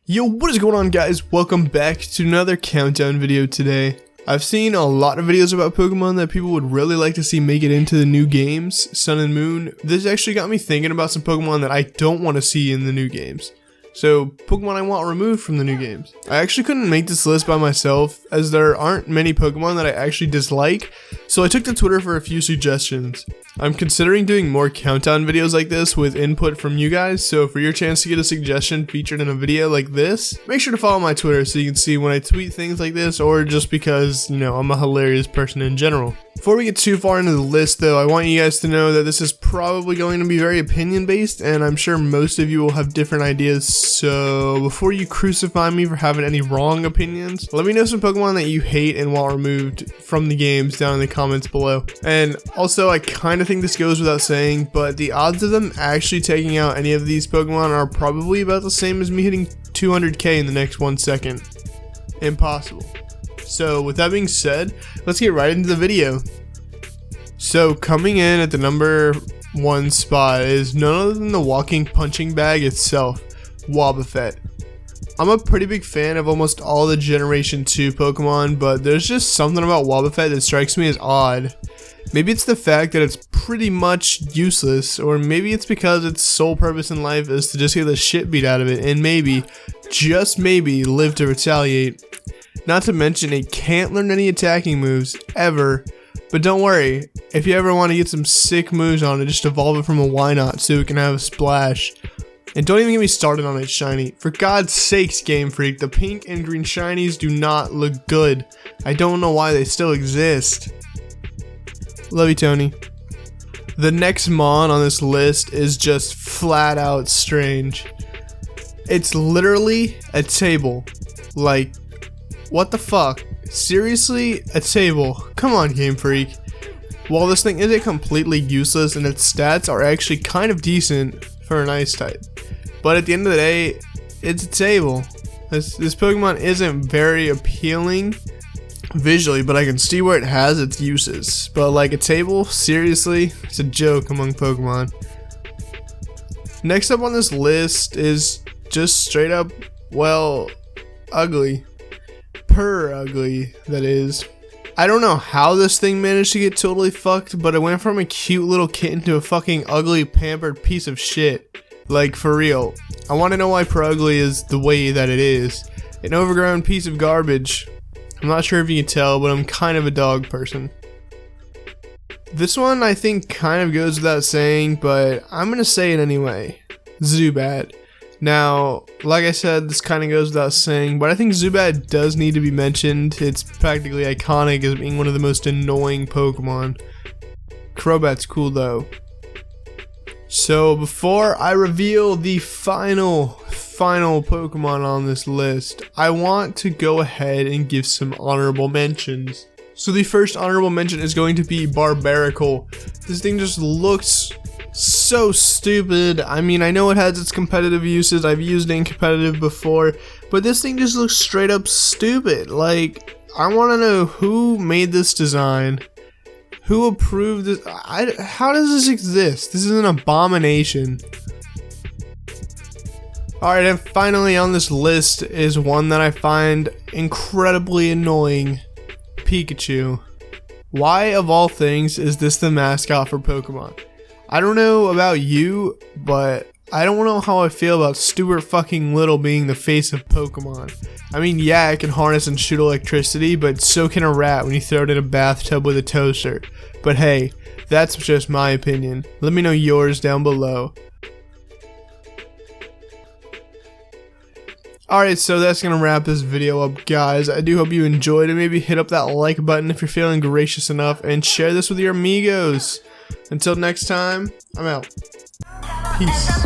Yo, what is going on, guys? Welcome back to another countdown video today. I've seen a lot of videos about Pokemon that people would really like to see make it into the new games, Sun and Moon. This actually got me thinking about some Pokemon that I don't want to see in the new games. So, Pokemon I want removed from the new games. I actually couldn't make this list by myself, as there aren't many Pokemon that I actually dislike, so I took to Twitter for a few suggestions. I'm considering doing more countdown videos like this with input from you guys, so for your chance to get a suggestion featured in a video like this, make sure to follow my Twitter so you can see when I tweet things like this, or just because, you know, I'm a hilarious person in general. Before we get too far into the list though, I want you guys to know that this is probably going to be very opinion based, and I'm sure most of you will have different ideas, so before you crucify me for having any wrong opinions, let me know some Pokemon that you hate and want removed from the games down in the comments below. And also, I kind of think this goes without saying, but the odds of them actually taking out any of these Pokemon are probably about the same as me hitting 200k in the next 1 second. Impossible. So with that being said, let's get right into the video. So coming in at the number 1 spot is none other than the walking punching bag itself, Wobbuffet. I'm a pretty big fan of almost all the Generation 2 Pokemon, but there's just something about Wobbuffet that strikes me as odd. Maybe it's the fact that it's pretty much useless, or maybe it's because its sole purpose in life is to just get the shit beat out of it and maybe, just maybe, live to retaliate. Not to mention it can't learn any attacking moves, ever. But don't worry, if you ever want to get some sick moves on it, just evolve it from a Wynot so it can have a splash. And don't even get me started on its shiny. For God's sakes, Game Freak, the pink and green shinies do not look good. I don't know why they still exist. Love you, Tony. The next Mon on this list is just flat out strange. It's literally a table. Like, what the fuck? Seriously? A table? Come on, Game Freak. While this thing isn't completely useless and its stats are actually kind of decent for an ice type, but at the end of the day, it's a table. This Pokemon isn't very appealing visually, but I can see where it has its uses. But like a table? Seriously? It's a joke among Pokemon. Next up on this list is just straight up, well, ugly. Ugly, that is. I don't know how this thing managed to get totally fucked, but it went from a cute little kitten to a fucking ugly, pampered piece of shit. Like, for real. I want to know why ugly is the way that it is. An overgrown piece of garbage. I'm not sure if you can tell, but I'm kind of a dog person. This one I think kind of goes without saying, but I'm gonna say it anyway. Zoobad. Now, like I said, this kind of goes without saying, but I think Zoobad does need to be mentioned. It's practically iconic as being one of the most annoying Pokemon. Crobat's cool though. So before I reveal the final Pokemon on this list, I want to go ahead and give some honorable mentions. So the first honorable mention is going to be Barbaracle. This thing just looks so stupid. I mean, I know it has its competitive uses, I've used it in competitive before, but this thing just looks straight up stupid. Like, I want to know who made this design, who approved this. How does this exist? This is an abomination. Alright, and finally on this list is one that I find incredibly annoying. Pikachu. Why of all things is this the mascot for Pokemon? I don't know about you, but I don't know how I feel about Stuart fucking Little being the face of Pokemon. I mean, yeah, it can harness and shoot electricity, but so can a rat when you throw it in a bathtub with a toaster. But hey, that's just my opinion. Let me know yours down below. Alright, so that's gonna wrap this video up, guys. I do hope you enjoyed it. Maybe hit up that like button if you're feeling gracious enough, and share this with your amigos. Until next time, I'm out. Peace.